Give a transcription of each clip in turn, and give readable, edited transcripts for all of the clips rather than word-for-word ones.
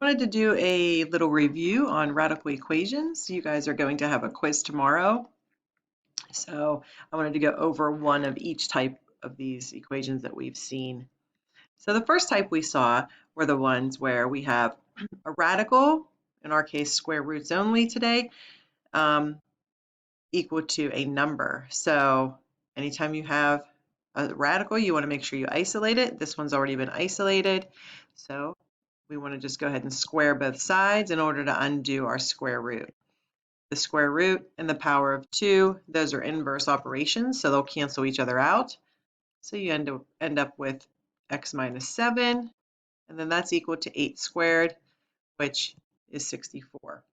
Wanted to do a little review on radical equations. You guys are going to have a quiz tomorrow. So I wanted to go over one of each type of these equations that we've seen. So the first type we saw were the ones where we have a radical, in our case square roots only today, um, equal to a number. So anytime you have a radical, you want to make sure you isolate it. This one's already been isolated. So we want to just go ahead and square both sides in order to undo our square root. The square root and the power of 2, those are inverse operations, so they'll cancel each other out. So you end up with x minus 7, and then that's equal to 8 squared, which is 64.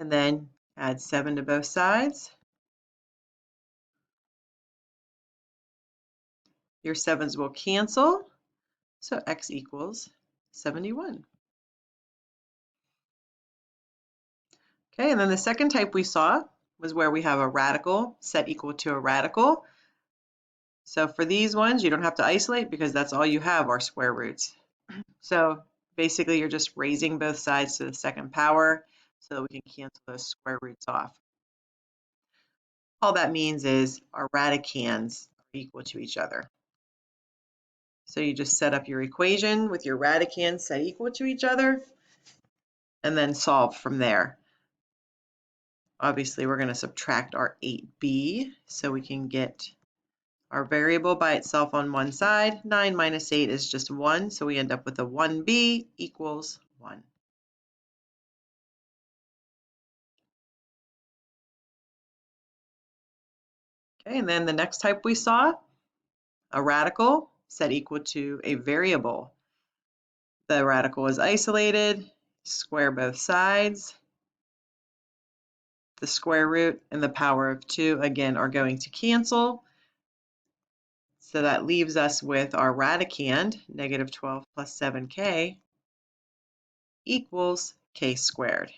And then add 7 to both sides. Your 7's will cancel, so x equals 71. Okay, and then the second type we saw was where we have a radical set equal to a radical. So for these ones, you don't have to isolate because that's all you have are square roots. So basically you're just raising both sides to the second power so that we can cancel those square roots off. All that means is our radicands are equal to each other. So you just set up your equation with your radicands set equal to each other and then solve from there. Obviously we're going to subtract our 8b so we can get our variable by itself on one side. 9 minus 8 is just 1, so we end up with a 1b equals 1. Okay, and then the next type we saw, a radical set equal to a variable. The radical is isolated, square both sides. The square root and the power of 2, again, are going to cancel. So that leaves us with our radicand, negative 12 plus 7k, equals k squared.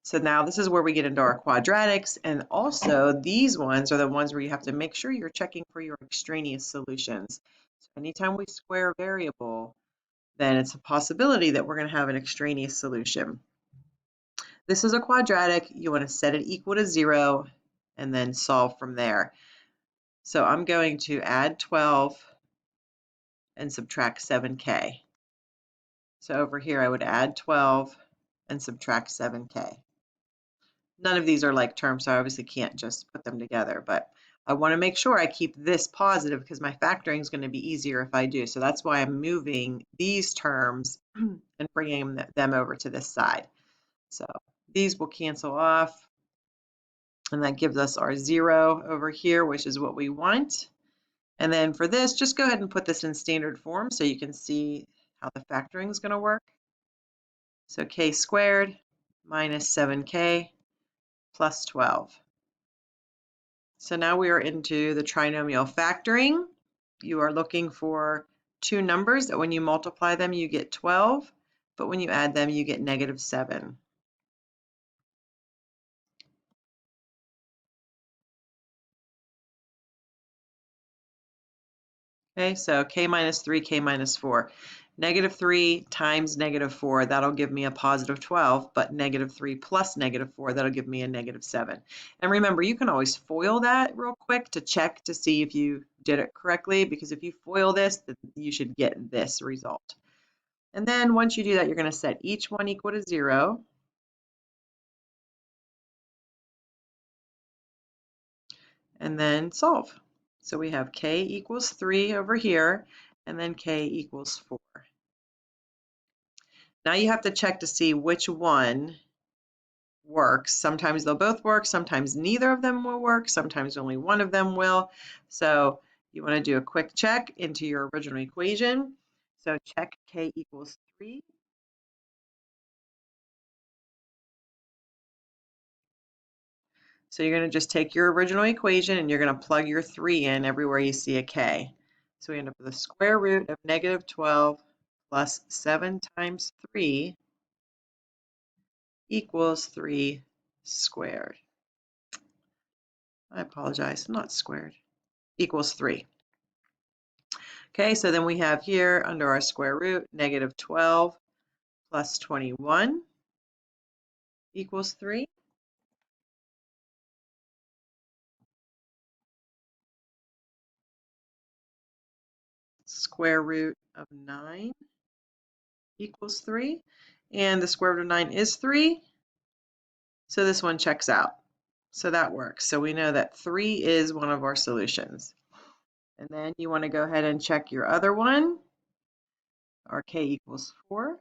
So now this is where we get into our quadratics, and also these ones are the ones where you have to make sure you're checking for your extraneous solutions. So anytime we square a variable, then it's a possibility that we're going to have an extraneous solution. This is a quadratic. You want to set it equal to 0 and then solve from there. So I'm going to add 12 and subtract 7k. So over here I would add 12 and subtract 7k. None of these are like terms, so I obviously can't just put them together, but I want to make sure I keep this positive because my factoring is going to be easier if I do. So that's why I'm moving these terms and bringing them over to this side. So these will cancel off, and that gives us our 0 over here, which is what we want. And then for this, just go ahead and put this in standard form so you can see how the factoring is going to work. So k squared minus 7k plus 12. So now we are into the trinomial factoring. You are looking for two numbers that when you multiply them, you get 12, but when you add them, you get negative 7. Okay, so k minus 3, k minus 4. Negative 3 times negative 4, that'll give me a positive 12, but negative 3 plus negative 4, that'll give me a negative 7. And remember, you can always FOIL that real quick to check to see if you did it correctly, because if you FOIL this, then you should get this result. And then once you do that, you're going to set each one equal to 0. And then solve. So we have k equals 3 over here, and then k equals 4. Now you have to check to see which one works. Sometimes they'll both work, sometimes neither of them will work, sometimes only one of them will. So you want to do a quick check into your original equation. So check k equals 3. So you're going to just take your original equation and you're going to plug your 3 in everywhere you see a k. So we end up with the square root of negative 12 plus 7 times 3 equals 3 squared. I apologize, not squared. Equals 3. Okay, so then we have here under our square root, negative 12 plus 21 equals 3. Square root of 9 equals 3. And the square root of 9 is 3. So this one checks out. So that works. So we know that 3 is one of our solutions. And then you want to go ahead and check your other one. Our k equals 4.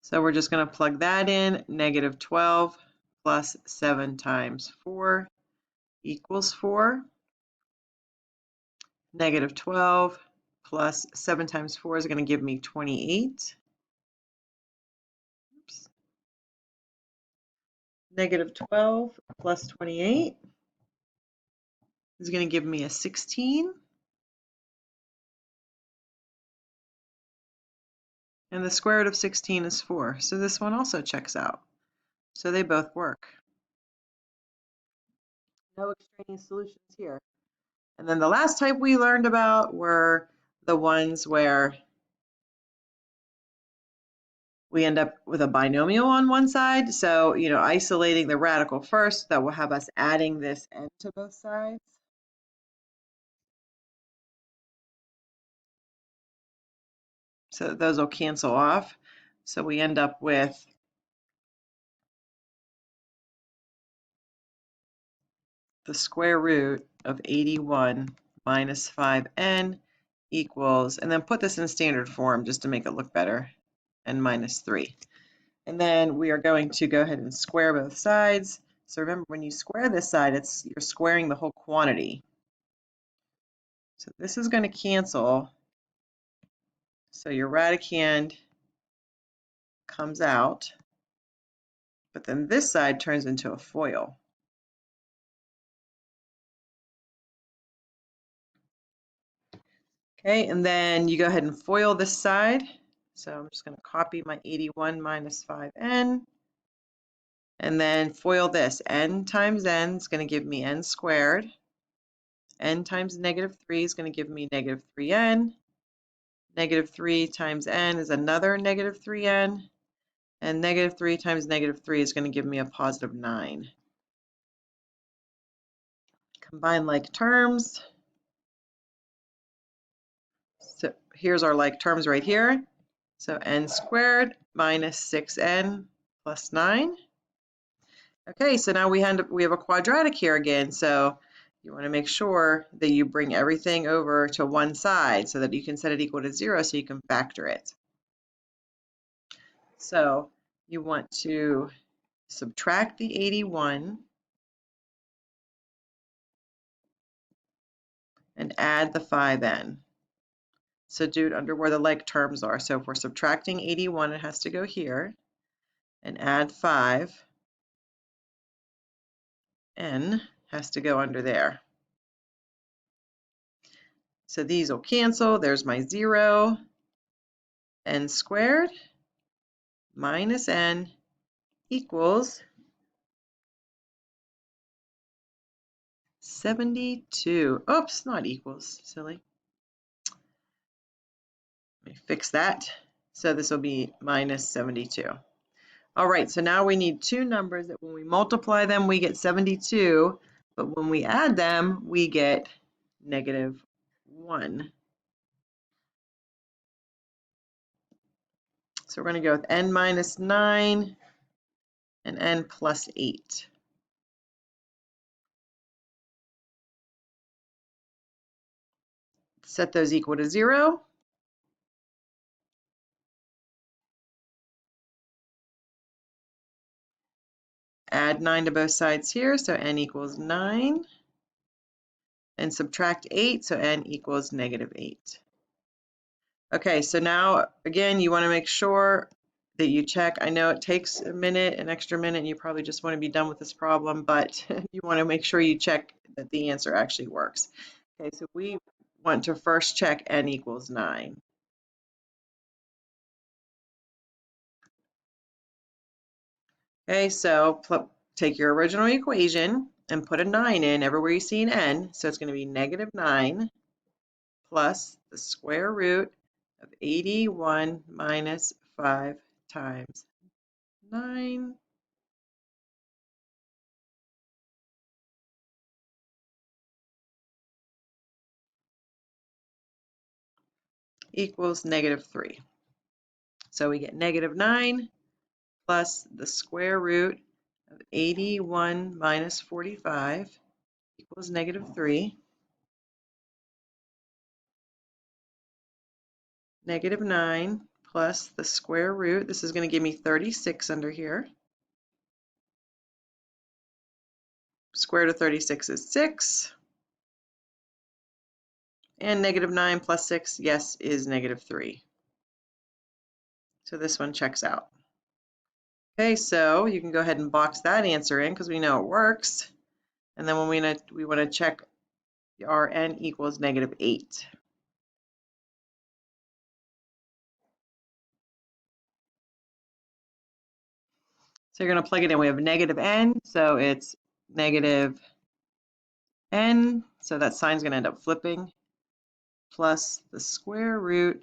So we're just going to plug that in. Negative 12 plus 7 times 4 equals 4. Negative 12 plus 7 times 4 is going to give me 28. Oops. Negative 12 plus 28 is going to give me a 16. And the square root of 16 is 4. So this one also checks out. So they both work. No extraneous solutions here. And then the last type we learned about were the ones where we end up with a binomial on one side. So, isolating the radical first, that will have us adding this n to both sides. So those will cancel off. So we end up with the square root of 81 minus 5n equals, and then put this in standard form just to make it look better, n minus 3. And then we are going to go ahead and square both sides. So remember, when you square this side, you're squaring the whole quantity. So this is going to cancel. So your radicand comes out, but then this side turns into a FOIL. Okay, and then you go ahead and FOIL this side. So I'm just going to copy my 81 minus 5n. And then FOIL this. N times n is going to give me n squared. N times negative 3 is going to give me negative 3n. Negative 3 times n is another negative 3n. And negative 3 times negative 3 is going to give me a positive 9. Combine like terms. So here's our like terms right here. So n squared minus 6n plus 9. Okay, so now we have a quadratic here again. So you want to make sure that you bring everything over to one side so that you can set it equal to 0 so you can factor it. So you want to subtract the 81 and add the 5n. So do it under where the like terms are. So if we're subtracting 81, it has to go here, and add 5, n has to go under there. So these will cancel. There's my 0. N squared minus n equals 72. Oops, not equals, silly. Let me fix that. So this will be minus 72. All right, so now we need two numbers that when we multiply them, we get 72, but when we add them, we get negative 1. So we're going to go with n minus 9 and n plus 8. Set those equal to 0. Add 9 to both sides here, so n equals 9. And subtract 8, so n equals negative 8. Okay, so now, again, you want to make sure that you check. I know it takes a minute, an extra minute, and you probably just want to be done with this problem, but you want to make sure you check that the answer actually works. Okay, so we want to first check n equals 9. Okay, so take your original equation and put a 9 in everywhere you see an n. So it's going to be -9 plus the square root of 81 minus 5 times 9 equals -3. So we get -9 plus the square root of 81 minus 45 equals -3. -9 plus the square root, this is going to give me 36 under here. Square root of 36 is 6. And -9 plus 6, yes, is -3. So this one checks out. Okay, so you can go ahead and box that answer in because we know it works. And then when we want to check our n equals -8. So you're going to plug it in. We have -n, so it's -n. So that sign's going to end up flipping, plus the square root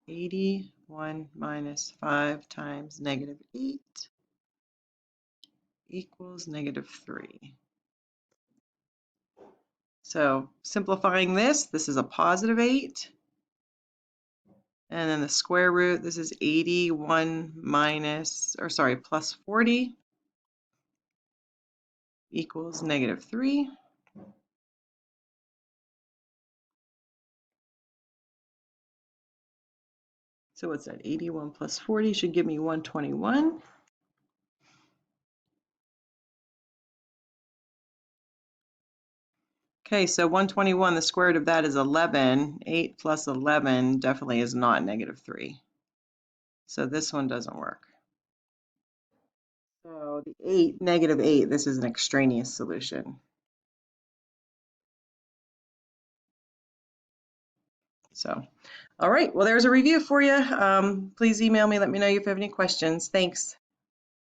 81 minus 5 times -8 equals -3. So simplifying this is a +8. And then the square root, this is 81 plus 40 equals -3. So what's that? 81 plus 40 should give me 121. Okay, so 121, the square root of that is 11. 8 plus 11 definitely is not -3. So this one doesn't work. So the 8, -8, this is an extraneous solution. So, all right, well, there's a review for you. Please email me, let me know if you have any questions. Thanks.